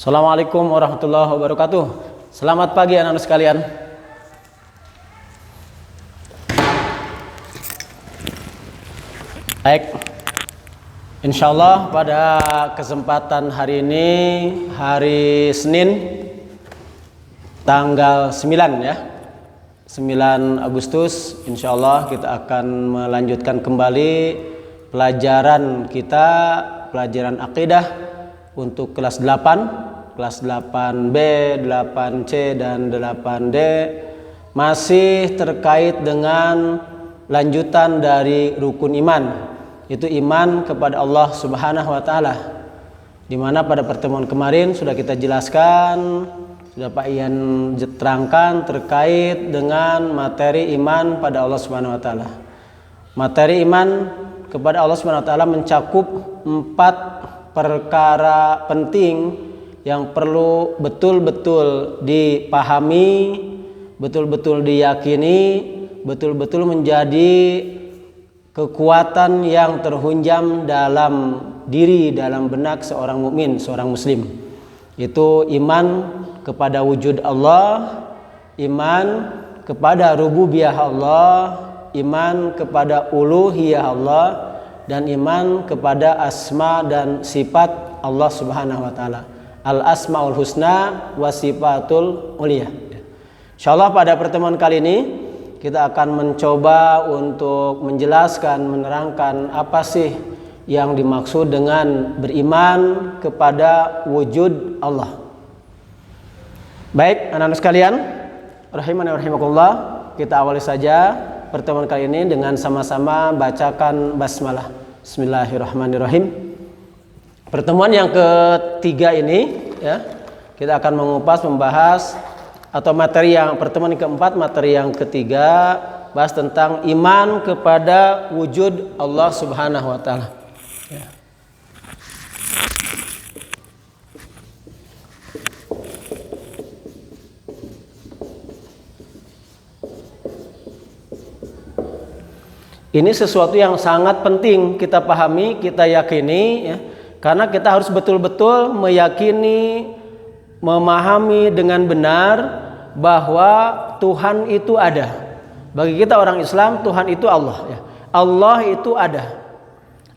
Assalamualaikum warahmatullahi wabarakatuh. Selamat pagi anak-anak sekalian. Baik, insyaallah pada kesempatan hari ini, hari Senin, tanggal 9 ya, 9 Agustus, insyaallah kita akan melanjutkan kembali pelajaran kita, pelajaran akidah untuk kelas 8, kelas 8B, 8C, dan 8D, masih terkait dengan lanjutan dari rukun iman, itu iman kepada Allah Subhanahu wa Ta'ala, di mana pada pertemuan kemarin sudah kita jelaskan, sudah Pak Ian terangkan terkait dengan materi iman pada Allah Subhanahu wa Ta'ala. Materi iman kepada Allah Subhanahu wa Ta'ala mencakup 4 perkara penting yang perlu betul-betul dipahami, betul-betul diyakini, betul-betul menjadi kekuatan yang terhunjam dalam diri, dalam benak seorang mukmin, seorang muslim. Itu iman kepada wujud Allah, iman kepada rububiyah Allah, iman kepada uluhiyah Allah, dan iman kepada asma dan sifat Allah Subhanahu wa Ta'ala. Al-asmaul husna wa sifatul uliyah. Insyaallah pada pertemuan kali ini kita akan mencoba untuk menjelaskan, menerangkan apa sih yang dimaksud dengan beriman kepada wujud Allah. Baik, anak-anak sekalian, rahimani wa rahimakumullah, kita awali saja pertemuan kali ini dengan sama-sama bacakan basmalah. Bismillahirrahmanirrahim. Pertemuan yang ketiga ini ya, kita akan mengupas, membahas atau materi yang pertemuan yang keempat, materi yang ketiga, bahas tentang iman kepada wujud Allah Subhanahu wa Ta'ala. Ya. Ini sesuatu yang sangat penting kita pahami, kita yakini ya, karena kita harus betul-betul meyakini, memahami dengan benar bahwa Tuhan itu ada. Bagi kita orang Islam, Tuhan itu Allah ya. Allah itu ada.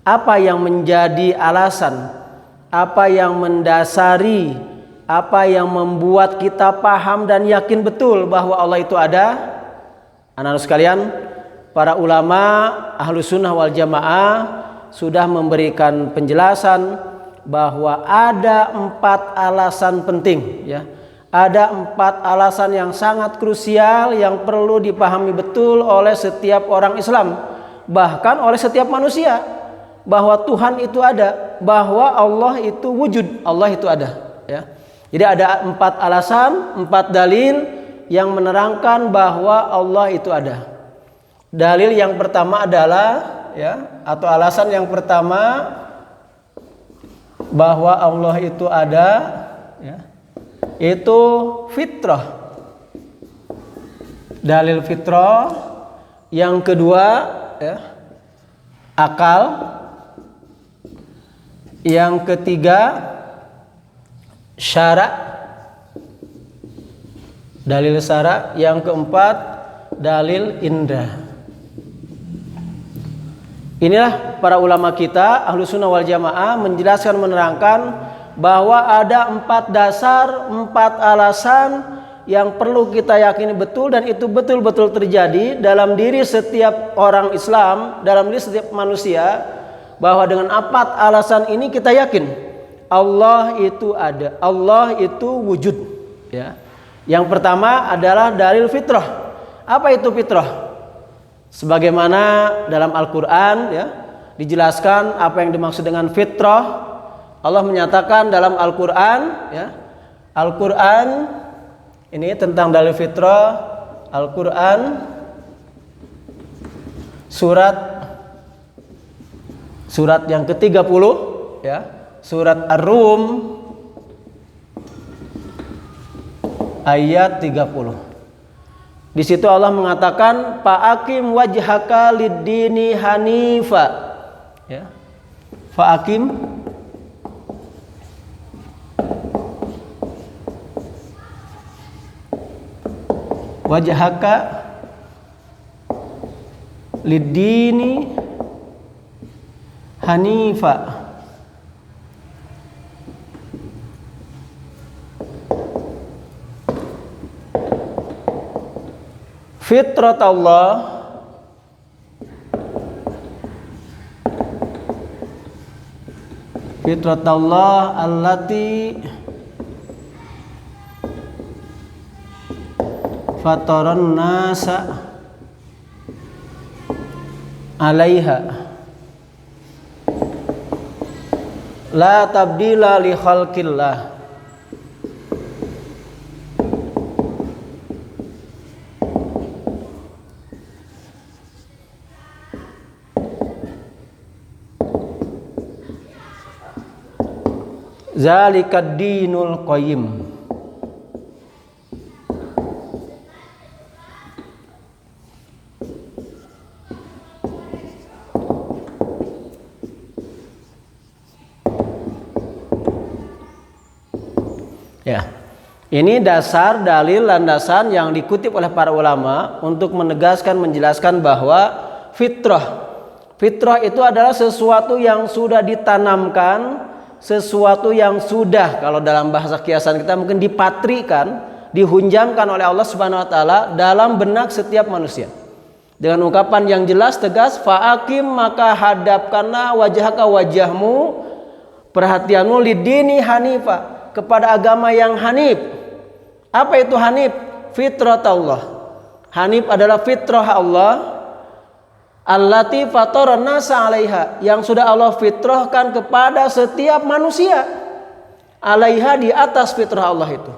Apa yang menjadi alasan, apa yang mendasari, apa yang membuat kita paham dan yakin betul bahwa Allah itu ada? Anak-anak sekalian, para ulama Ahlus Sunnah wal Jamaah sudah memberikan penjelasan bahwa ada 4 alasan penting ya. Ada 4 alasan yang sangat krusial yang perlu dipahami betul oleh setiap orang Islam, bahkan oleh setiap manusia, bahwa Tuhan itu ada, bahwa Allah itu wujud, Allah itu ada ya. Jadi ada 4 alasan, 4 dalil yang menerangkan bahwa Allah itu ada. Dalil yang pertama adalah ya, atau alasan yang pertama bahwa Allah itu ada ya, itu fitrah. Dalil fitrah. Yang kedua ya, akal. Yang ketiga syarak, dalil syarak. Yang keempat dalil indra. Inilah para ulama kita Ahlus Sunnah wal Jamaah menjelaskan, menerangkan bahwa ada 4 dasar, 4 alasan yang perlu kita yakini betul, dan itu betul-betul terjadi dalam diri setiap orang Islam, dalam diri setiap manusia, bahwa dengan 4 alasan ini kita yakin Allah itu ada, Allah itu wujud ya. Yang pertama adalah dalil fitrah. Apa itu fitrah? Sebagaimana dalam Al-Quran ya, dijelaskan apa yang dimaksud dengan fitrah. Allah menyatakan dalam Al-Quran ya, Al-Quran ini tentang dalil fitrah. Al-Quran surat yang ke-30 ya, surat Ar-Rum ayat 30. Di situ Allah mengatakan fa'akim wajhaka lid-dini hanifa ya. Fa'akim wajhaka lid-dini hanifa fitratallah allati fataran nasa 'alaiha la tabdila li khalqillah. Zalikad dinul qayyim. Ya, ini dasar dalil landasan yang dikutip oleh para ulama untuk menegaskan, menjelaskan bahwa fitrah itu adalah sesuatu yang sudah ditanamkan, sesuatu yang sudah, kalau dalam bahasa kiasan kita mungkin dipatrikan, dihunjamkan oleh Allah Subhanahu wa taala dalam benak setiap manusia. Dengan ungkapan yang jelas tegas, fa'akim, maka hadapkanlah wajhaka, wajahmu, perhatianmu, lidini hanifa, kepada agama yang hanif. Apa itu hanif? Fitratullah. Hanif adalah fitrah Allah, allati fataran nasa 'alaiha, yang sudah Allah fitrahkan kepada setiap manusia. 'Alaiha, di atas fitrah Allah itu.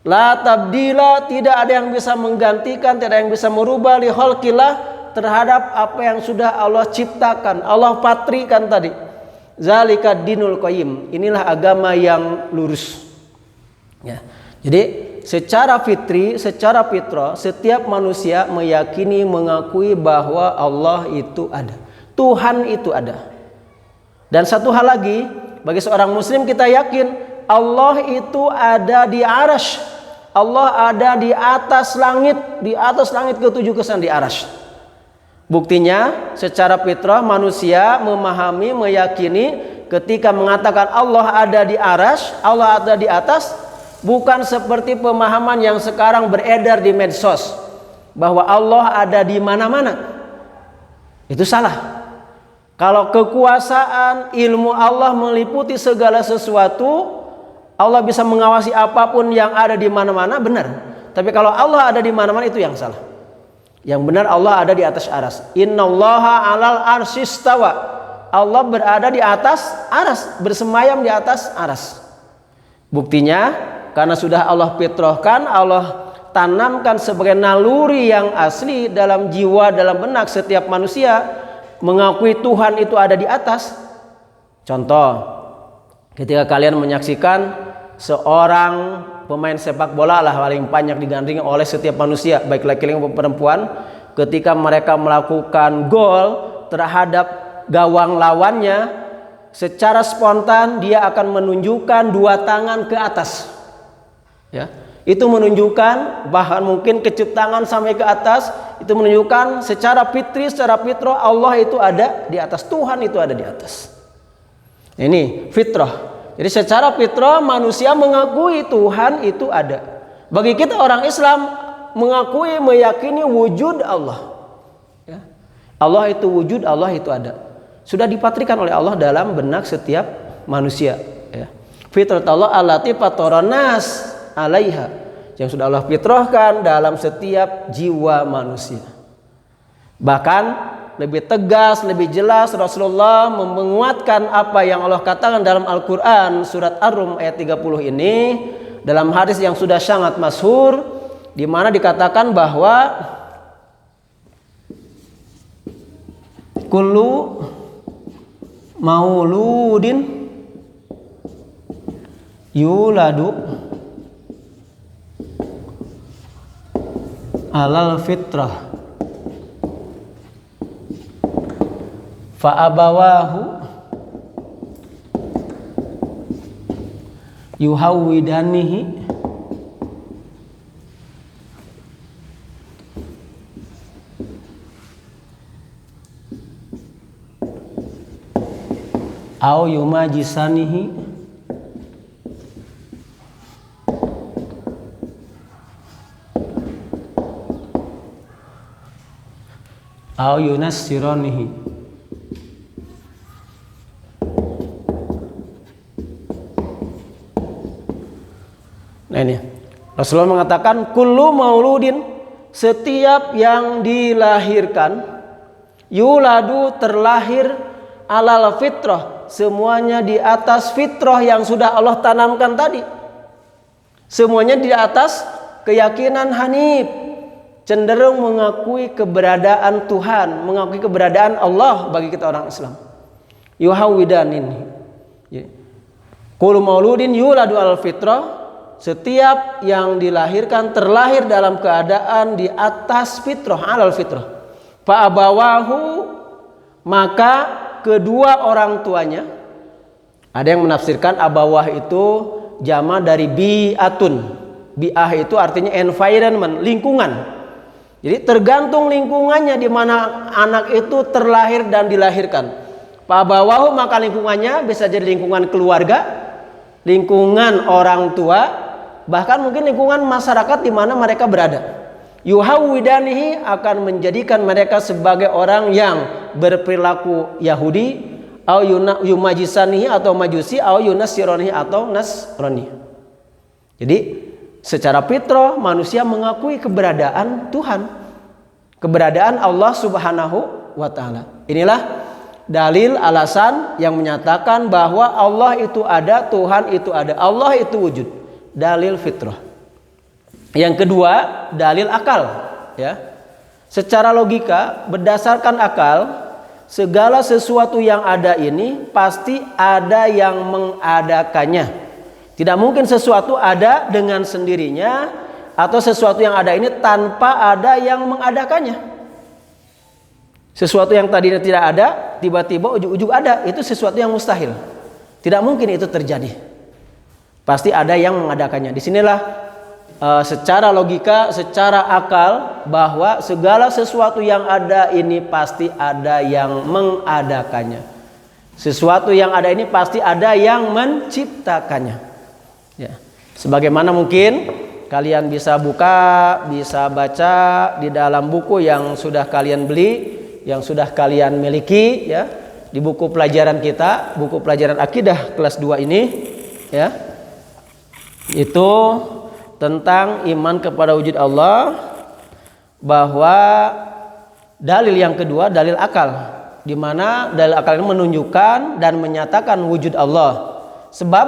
La tabdila, tidak ada yang bisa menggantikan, tidak ada yang bisa merubah li khalqillah, terhadap apa yang sudah Allah ciptakan, Allah patrikan tadi. Zalika dinul qayyim, inilah agama yang lurus. Ya. Jadi secara fitri, secara fitrah, setiap manusia meyakini, mengakui bahwa Allah itu ada, Tuhan itu ada. Dan satu hal lagi, bagi seorang muslim kita yakin Allah itu ada di arasy, Allah ada di atas langit ketujuh kesan di arasy. Buktinya secara fitrah manusia memahami, meyakini ketika mengatakan Allah ada di arasy, Allah ada di atas, bukan seperti pemahaman yang sekarang beredar di medsos bahwa Allah ada di mana-mana. Itu salah. Kalau kekuasaan ilmu Allah meliputi segala sesuatu, Allah bisa mengawasi apapun yang ada di mana-mana, benar. Tapi kalau Allah ada di mana-mana, itu yang salah. Yang benar Allah ada di atas aras. Innallaha 'alal arsyistawa. Allah berada di atas aras, bersemayam di atas aras. Buktinya karena sudah Allah fitrahkan, Allah tanamkan sebagai naluri yang asli dalam jiwa, dalam benak setiap manusia, mengakui Tuhan itu ada di atas. Contoh, ketika kalian menyaksikan seorang pemain sepak bola lah paling banyak digandrungi oleh setiap manusia, baik laki-laki maupun perempuan, ketika mereka melakukan gol terhadap gawang lawannya, secara spontan dia akan menunjukkan dua tangan ke atas. Ya, itu menunjukkan, bahkan mungkin kecup tangan sampai ke atas, itu menunjukkan secara fitri, secara fitrah Allah itu ada di atas, Tuhan itu ada di atas. Ini fitrah. Jadi secara fitrah manusia mengakui Tuhan itu ada. Bagi kita orang Islam mengakui, meyakini wujud Allah. Ya. Allah itu wujud, Allah itu ada. Sudah dipatrikan oleh Allah dalam benak setiap manusia. Ya. Fitratullah allati fataran nas 'alaiha, yang sudah Allah fitrahkan dalam setiap jiwa manusia. Bahkan lebih tegas, lebih jelas Rasulullah menguatkan apa yang Allah katakan dalam Al-Quran surat Ar-Rum ayat 30 ini, dalam hadis yang sudah sangat masyhur, di mana dikatakan bahwa kullu mauludin yuladu alal fitrah fa'abawahu yuhawwidanihi au yumajisanihi au yunassiranihi. Nah ini Rasulullah mengatakan kullu mauludin, setiap yang dilahirkan, yuladu terlahir alal fitrah, semuanya di atas fitrah yang sudah Allah tanamkan tadi. Semuanya di atas keyakinan hanif, cenderung mengakui keberadaan Tuhan, mengakui keberadaan Allah bagi kita orang Islam. Yuhawwidanin. Kullu mauludin yuladu alal fitrah, setiap yang dilahirkan terlahir dalam keadaan di atas fitrah, alal fitrah. Fa abawahu, maka kedua orang tuanya. Ada yang menafsirkan abawah itu jama dari bi'atun. Bi'ah itu artinya environment, lingkungan. Jadi tergantung lingkungannya di mana anak itu terlahir dan dilahirkan. Fa abawahu, maka lingkungannya bisa jadi lingkungan keluarga, lingkungan orang tua, bahkan mungkin lingkungan masyarakat di mana mereka berada. Yuhawwidanihi, akan menjadikan mereka sebagai orang yang berperilaku Yahudi, au yumajisanihi atau majusi, au yunassiranihi atau nasrani. Jadi secara fitrah manusia mengakui keberadaan Tuhan, keberadaan Allah Subhanahu wa taala. Inilah dalil alasan yang menyatakan bahwa Allah itu ada, Tuhan itu ada, Allah itu wujud. Dalil fitrah. Yang kedua, dalil akal, ya. Secara logika, berdasarkan akal, segala sesuatu yang ada ini pasti ada yang mengadakannya. Tidak mungkin sesuatu ada dengan sendirinya atau sesuatu yang ada ini tanpa ada yang mengadakannya. Sesuatu yang tadinya tidak ada, tiba-tiba ujug-ujug ada, itu sesuatu yang mustahil. Tidak mungkin itu terjadi. Pasti ada yang mengadakannya. Disinilah secara logika, secara akal, bahwa segala sesuatu yang ada ini pasti ada yang mengadakannya. Sesuatu yang ada ini pasti ada yang menciptakannya. Ya. Sebagaimana mungkin kalian bisa buka, bisa baca di dalam buku yang sudah kalian beli, yang sudah kalian miliki, ya, di buku pelajaran kita, buku pelajaran akidah kelas 2 ini, ya, itu tentang iman kepada wujud Allah, bahwa dalil yang kedua dalil akal, di mana dalil akal ini menunjukkan dan menyatakan wujud Allah. Sebab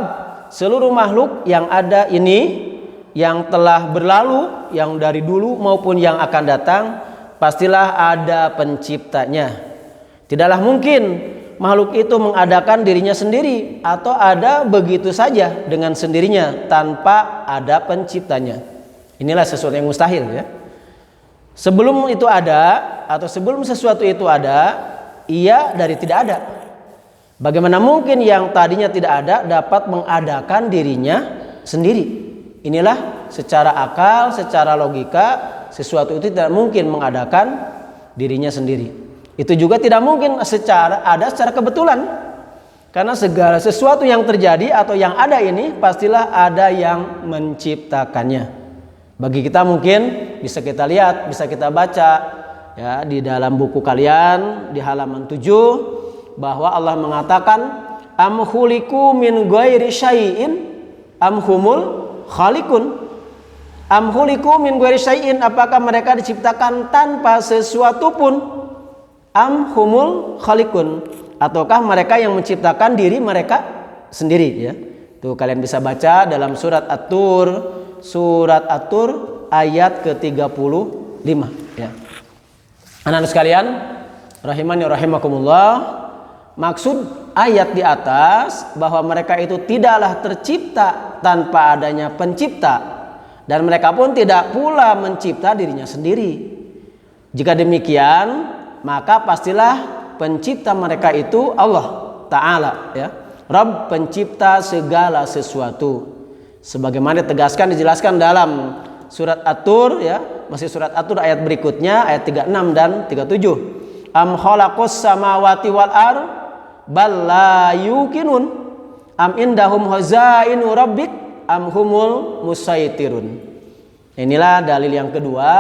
seluruh makhluk yang ada ini, yang telah berlalu, yang dari dulu maupun yang akan datang, pastilah ada penciptanya. Tidaklah mungkin makhluk itu mengadakan dirinya sendiri atau ada begitu saja dengan sendirinya tanpa ada penciptanya. Inilah sesuatu yang mustahil, ya. Sebelum itu ada atau sebelum sesuatu itu ada, ia dari tidak ada. Bagaimana mungkin yang tadinya tidak ada dapat mengadakan dirinya sendiri? Inilah secara akal, secara logika, sesuatu itu tidak mungkin mengadakan dirinya sendiri. Itu juga tidak mungkin secara kebetulan. Karena segala sesuatu yang terjadi atau yang ada ini pastilah ada yang menciptakannya. Bagi kita mungkin bisa kita lihat, bisa kita baca, ya, di dalam buku kalian di halaman 7, bahwa Allah mengatakan am khuliqu min ghairi syai'in am humul khaliqun. Am khuliqu min ghairi syai'in, apakah mereka diciptakan tanpa sesuatu pun? Am humul khaliqun, ataukah mereka yang menciptakan diri mereka sendiri, ya. Tuh kalian bisa baca dalam surat At-Tur, ayat ke-35, ya. Anak-anak sekalian, rahimani rahimakumullah, maksud ayat di atas bahwa mereka itu tidaklah tercipta tanpa adanya pencipta, dan mereka pun tidak pula mencipta dirinya sendiri. Jika demikian, maka pastilah pencipta mereka itu Allah Ta'ala, ya, Rabb, pencipta segala sesuatu. Sebagaimana dijelaskan dalam surat At-Tur, ya, masih surat At-Tur ayat berikutnya, ayat 36 dan 37. Am khalaqus samawati wal ar, bal la yuqinun am indahum khazainu rabbik am humul musaitirun. Inilah dalil yang kedua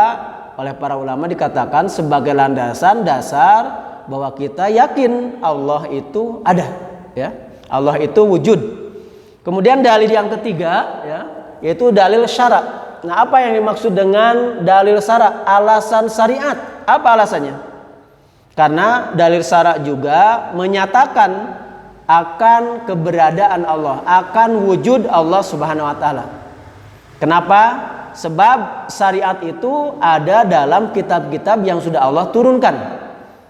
oleh para ulama dikatakan sebagai landasan dasar bahwa kita yakin Allah itu ada, ya. Allah itu wujud. Kemudian dalil yang ketiga, ya, yaitu dalil syara'. Nah, apa yang dimaksud dengan dalil syara'? Alasan syariat. Apa alasannya? Karena dalil syara' juga menyatakan akan keberadaan Allah, akan wujud Allah Subhanahu wa taala. Kenapa? Sebab syariat itu ada dalam kitab-kitab yang sudah Allah turunkan.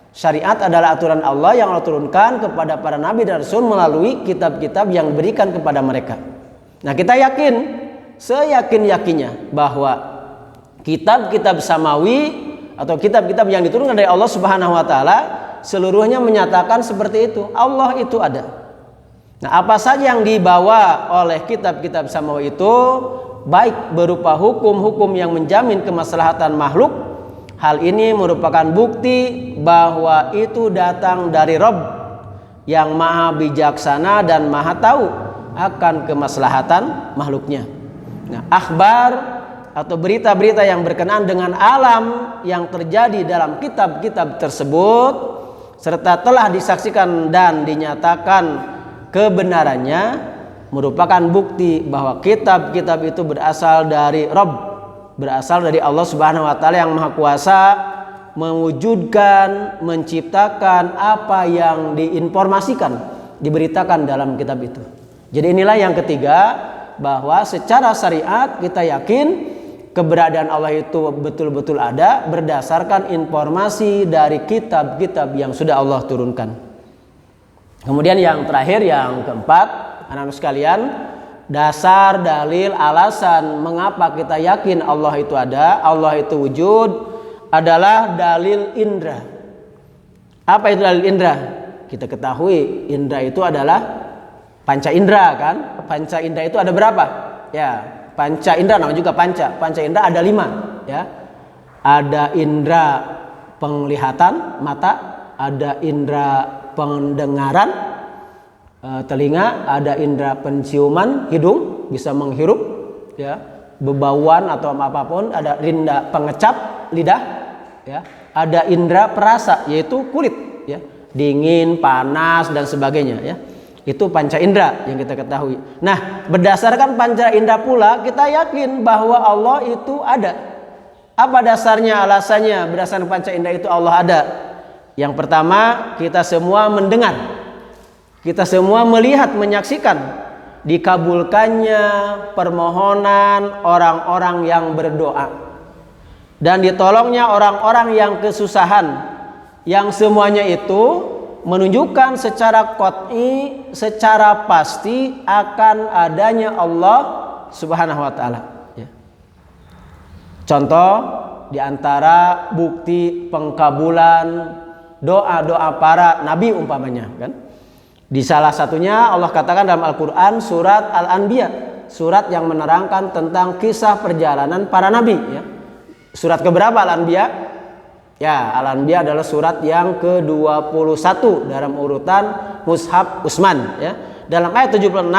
Syariat adalah aturan Allah yang Allah turunkan kepada para nabi dan rasul melalui kitab-kitab yang diberikan kepada mereka. Nah, kita yakin, seyakin-yakinnya bahwa kitab-kitab samawi atau kitab-kitab yang diturunkan dari Allah Subhanahu wa taala seluruhnya menyatakan seperti itu. Allah itu ada. Nah, apa saja yang dibawa oleh kitab-kitab samawi itu baik berupa hukum-hukum yang menjamin kemaslahatan makhluk, hal ini merupakan bukti bahwa itu datang dari Rabb yang maha bijaksana dan maha tahu akan kemaslahatan makhluknya. Nah, akhbar atau berita-berita yang berkenaan dengan alam yang terjadi dalam kitab-kitab tersebut serta telah disaksikan dan dinyatakan kebenarannya merupakan bukti bahwa kitab-kitab itu berasal dari Rabb, berasal dari Allah Subhanahu wa taala yang Maha Kuasa mewujudkan, menciptakan apa yang diinformasikan, diberitakan dalam kitab itu. Jadi inilah yang ketiga, bahwa secara syariat kita yakin keberadaan Allah itu betul-betul ada berdasarkan informasi dari kitab-kitab yang sudah Allah turunkan. Kemudian yang terakhir, yang keempat, anak-anak sekalian, dasar, dalil, alasan mengapa kita yakin Allah itu ada, Allah itu wujud adalah dalil indra. Apa itu dalil indra? Kita ketahui indra itu adalah panca indra, kan? Panca indra itu ada berapa? Ya, panca indra namanya juga panca. Panca indra ada 5, ya. Ada indra penglihatan mata, ada indra pendengaran telinga, ada indra penciuman hidung bisa menghirup, ya, bebauan atau apapun, ada indra pengecap lidah, ya, ada indra perasa yaitu kulit, ya, dingin, panas dan sebagainya, ya. Itu panca indra yang kita ketahui. Nah, berdasarkan panca indra pula kita yakin bahwa Allah itu ada. Apa dasarnya, alasannya berdasarkan panca indra itu Allah ada? Yang pertama, kita semua mendengar, kita semua melihat, menyaksikan dikabulkannya permohonan orang-orang yang berdoa dan ditolongnya orang-orang yang kesusahan, yang semuanya itu menunjukkan secara qat'i, secara pasti akan adanya Allah Subhanahu wa taala, ya. Contoh diantara bukti pengkabulan doa-doa para nabi umpamanya, kan? Di salah satunya Allah katakan dalam Al-Quran surat Al-Anbiya, surat yang menerangkan tentang kisah perjalanan para nabi, ya. Surat keberapa Al-Anbiya? Ya, Al-Anbiya adalah surat yang ke-21 dalam urutan Mushaf Utsman, ya. Dalam ayat 76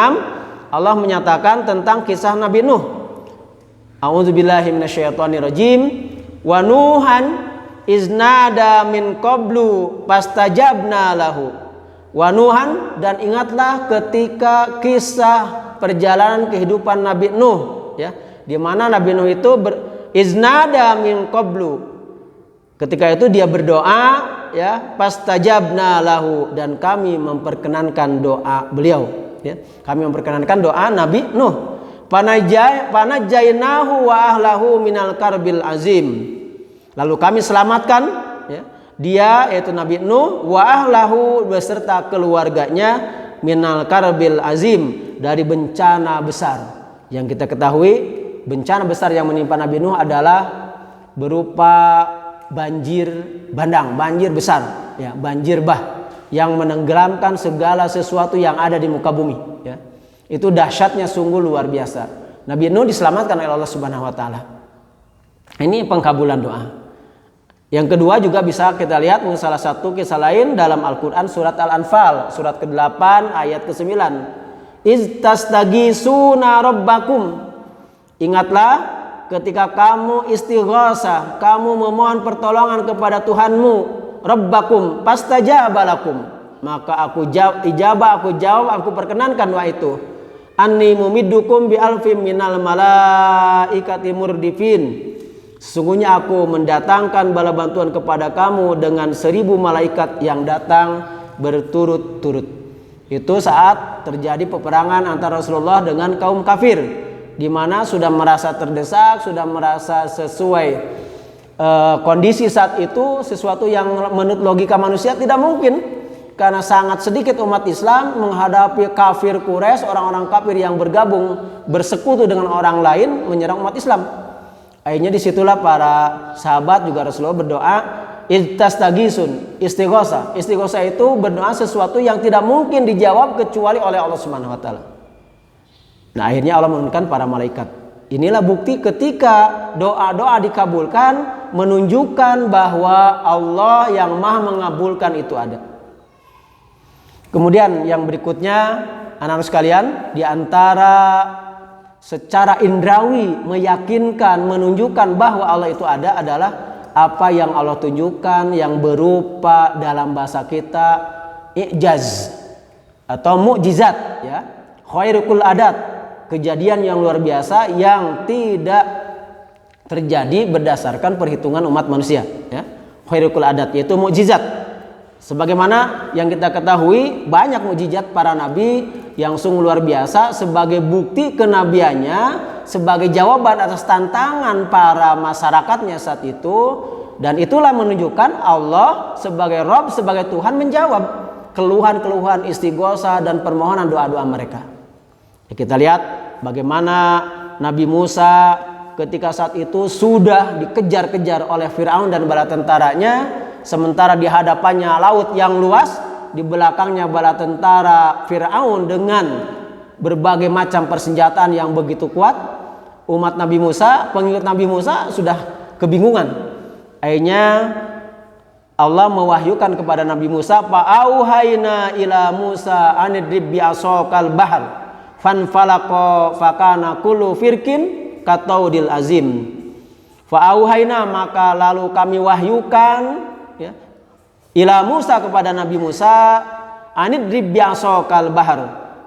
Allah menyatakan tentang kisah Nabi Nuh. A'udzubillahi minasyaitonirrajim. Wa Nuhan iznada min qablu pastajabna lahu. Wa Nuhan, dan ingatlah ketika kisah perjalanan kehidupan Nabi Nuh, ya, di mana Nabi Nuh itu iznada min qablu. Ketika itu dia berdoa, ya, pastajabna lahu, dan kami memperkenankan doa beliau, ya. Kami memperkenankan doa Nabi Nuh. Panajjainahu wa ahlahu minal karbil azim. Lalu kami selamatkan, ya, dia yaitu Nabi Nuh wa ahlahu beserta keluarganya minal karbil azim, dari bencana besar. Yang kita ketahui bencana besar yang menimpa Nabi Nuh adalah berupa banjir bandang, banjir besar, ya, banjir bah yang menenggelamkan segala sesuatu yang ada di muka bumi, ya. Itu dahsyatnya sungguh luar biasa. Nabi Nuh diselamatkan oleh Allah Subhanahu wa taala. Ini pengkabulan doa. Yang kedua juga bisa kita lihat salah satu kisah lain dalam Al-Quran surat Al-Anfal surat ke-8 ayat ke-9. Iz tastagisuna rabbakum. Ingatlah ketika kamu istighosah, kamu memohon pertolongan kepada Tuhanmu, rabbakum fastajabalakum. Maka aku jawab, aku perkenankan doa itu. Anni mumiddukum bi alfim minal malaikati murdifin. Sesungguhnya aku mendatangkan bala bantuan kepada kamu dengan 1000 malaikat yang datang berturut-turut. Itu saat terjadi peperangan antara Rasulullah dengan kaum kafir, di mana sudah merasa terdesak, sudah merasa sesuai kondisi saat itu, sesuatu yang menurut logika manusia tidak mungkin, karena sangat sedikit umat Islam menghadapi kafir Quraisy, orang-orang kafir yang bergabung bersekutu dengan orang lain menyerang umat Islam. Akhirnya disitulah para sahabat juga Rasulullah berdoa istastagisun, istighosa. Istighosa itu berdoa sesuatu yang tidak mungkin dijawab kecuali oleh Allah Subhanahu wa taala. Nah, akhirnya Allah menurunkan para malaikat. Inilah bukti ketika doa-doa dikabulkan, menunjukkan bahwa Allah yang Maha mengabulkan itu ada. Kemudian yang berikutnya, anak-anak sekalian, di antara secara indrawi meyakinkan, menunjukkan bahwa Allah itu ada adalah apa yang Allah tunjukkan yang berupa dalam bahasa kita i'jaz atau mukjizat, ya, khairul adat, kejadian yang luar biasa yang tidak terjadi berdasarkan perhitungan umat manusia, ya, khairul adat yaitu mukjizat. Sebagaimana yang kita ketahui, banyak mukjizat para nabi yang sungguh luar biasa sebagai bukti kenabiannya, sebagai jawaban atas tantangan para masyarakatnya saat itu, dan itulah menunjukkan Allah sebagai Rabb, sebagai Tuhan menjawab keluhan-keluhan, istighosa dan permohonan doa-doa mereka. Kita lihat bagaimana Nabi Musa ketika saat itu sudah dikejar-kejar oleh Firaun dan bala tentaranya, sementara di hadapannya laut yang luas, di belakangnya bala tentara Firaun dengan berbagai macam persenjataan yang begitu kuat. Umat Nabi Musa, pengikut Nabi Musa sudah kebingungan. Akhirnya Allah mewahyukan kepada Nabi Musa, fa'auhayna ila Musa anidrib bi'asokal bahar fanfalaqa fakana kullu firkin kataudil azim. Fa'auhayna, maka lalu kami wahyukan, ya, ila Musa kepada Nabi Musa, anidrib bi'asokal bahar,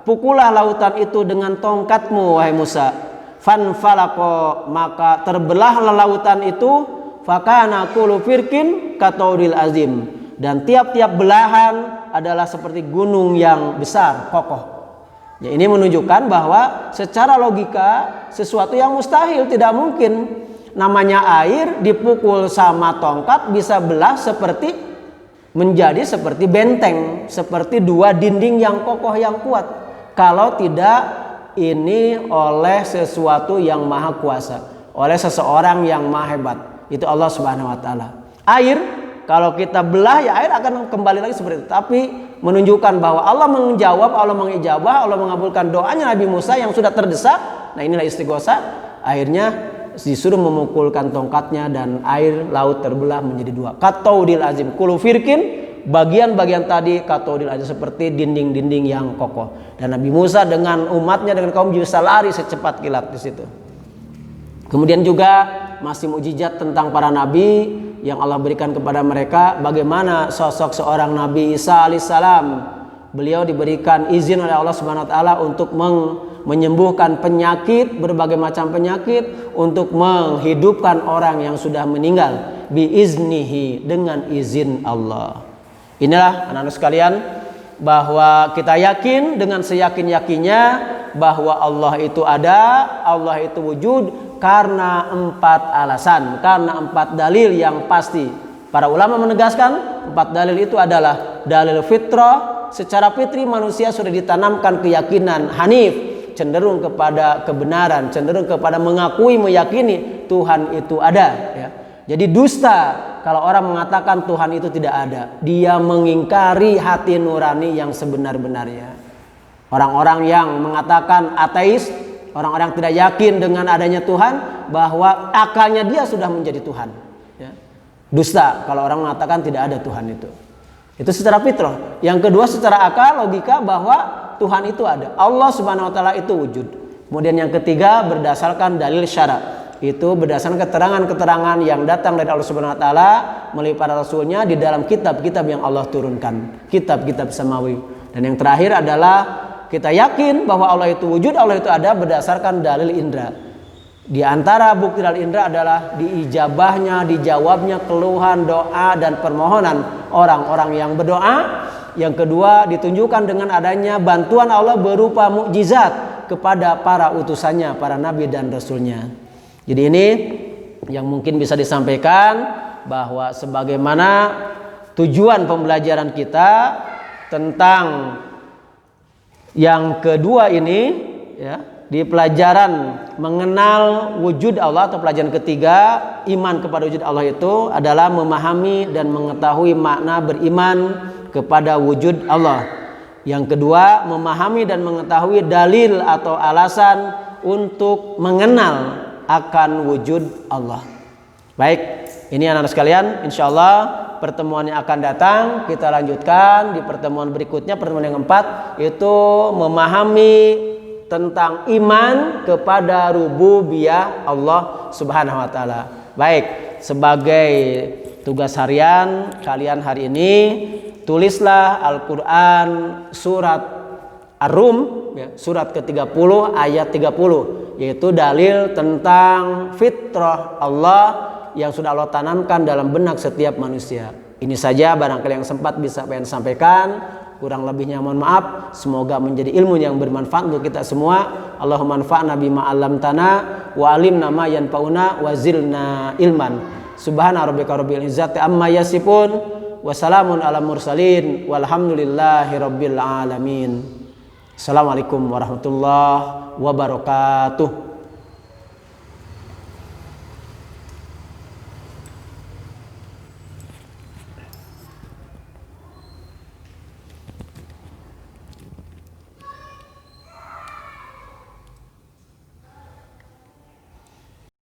pukullah lautan itu dengan tongkatmu wahai Musa. Fanfalaqa, maka terbelahlah lautan itu, fakana kullu firkin kataudil azim, dan tiap-tiap belahan adalah seperti gunung yang besar kokoh. Ya, ini menunjukkan bahwa secara logika sesuatu yang mustahil, tidak mungkin. Namanya air dipukul sama tongkat bisa belah seperti menjadi seperti benteng, seperti dua dinding yang kokoh yang kuat. Kalau tidak ini oleh sesuatu yang maha kuasa, oleh seseorang yang maha hebat, itu Allah Subhanahu wa taala. Air kalau kita belah, ya air akan kembali lagi seperti itu. Tapi menunjukkan bahwa Allah menjawab, Allah mengijabah, Allah mengabulkan doanya Nabi Musa yang sudah terdesak. Nah, inilah istighosa. Akhirnya disuruh memukulkan tongkatnya dan air laut terbelah menjadi dua. Kataudil azim, kullu firkin, bagian-bagian tadi kataudil azim seperti dinding-dinding yang kokoh. Dan Nabi Musa dengan umatnya, dengan kaum bisa lari secepat kilat di situ. Kemudian juga masih mukjizat tentang para nabi yang Allah berikan kepada mereka. Bagaimana sosok seorang Nabi Isa alaihissalam. Beliau diberikan izin oleh Allah Subhanahu wa taala untuk menyembuhkan penyakit, berbagai macam penyakit, untuk menghidupkan orang yang sudah meninggal biiznihi, dengan izin Allah. Inilah anak-anak sekalian, bahwa kita yakin dengan seyakin-yakinnya bahwa Allah itu ada, Allah itu wujud karena 4 alasan, karena 4 dalil yang pasti. Para ulama menegaskan 4 dalil itu adalah dalil fitrah. Secara fitri manusia sudah ditanamkan keyakinan hanif, cenderung kepada kebenaran, cenderung kepada mengakui, meyakini Tuhan itu ada, ya. Jadi dusta kalau orang mengatakan Tuhan itu tidak ada. Dia mengingkari hati nurani yang sebenar-benarnya. Orang-orang yang mengatakan ateis, orang-orang tidak yakin dengan adanya Tuhan, bahwa akalnya dia sudah menjadi Tuhan, ya. dusta kalau orang mengatakan tidak ada Tuhan itu. Itu secara fitrah. Yang kedua secara akal, logika, bahwa Tuhan itu ada. Allah Subhanahu wa taala itu wujud. Kemudian yang ketiga berdasarkan dalil syara'. Itu berdasarkan keterangan-keterangan yang datang dari Allah Subhanahu wa taala melalui para rasulnya di dalam kitab-kitab yang Allah turunkan, kitab-kitab samawi. Dan yang terakhir adalah kita yakin bahwa Allah itu wujud, Allah itu ada berdasarkan dalil indra. Di antara bukti dalil indra adalah diijabahnya, dijawabnya keluhan, doa dan permohonan orang-orang yang berdoa. Yang kedua ditunjukkan dengan adanya bantuan Allah berupa mukjizat kepada para utusannya, para nabi dan rasulnya. Jadi ini yang mungkin bisa disampaikan, bahwa sebagaimana tujuan pembelajaran kita tentang yang kedua ini ya, di pelajaran mengenal wujud Allah atau pelajaran ketiga iman kepada wujud Allah itu adalah memahami dan mengetahui makna beriman kepada wujud Allah. Yang kedua memahami dan mengetahui dalil atau alasan untuk mengenal akan wujud Allah. Baik, ini anak-anak sekalian, insyaallah pertemuan yang akan datang kita lanjutkan di pertemuan berikutnya, pertemuan yang keempat, yaitu memahami tentang iman kepada rububiyah Allah Subhanahu wa taala. Baik, sebagai tugas harian kalian hari ini, tulislah Al-Qur'an surat Ar-Rum ya, surat ke-30 ayat 30, yaitu dalil tentang fitrah Allah yang sudah Allah tanamkan dalam benak setiap manusia. Ini saja barangkali yang sempat bisa pengen sampaikan, kurang lebihnya mohon maaf. Semoga menjadi ilmu yang bermanfaat untuk kita semua. Allahumma anfa'na bima 'allamtana wa 'allimna ma yanfa'una wa zidna ilman. Subhana rabbika rabbil izzati amma yasifun wa salamun alal mursalin walhamdulillahi rabbil alamin. Assalamualaikum warahmatullahi wabarakatuh.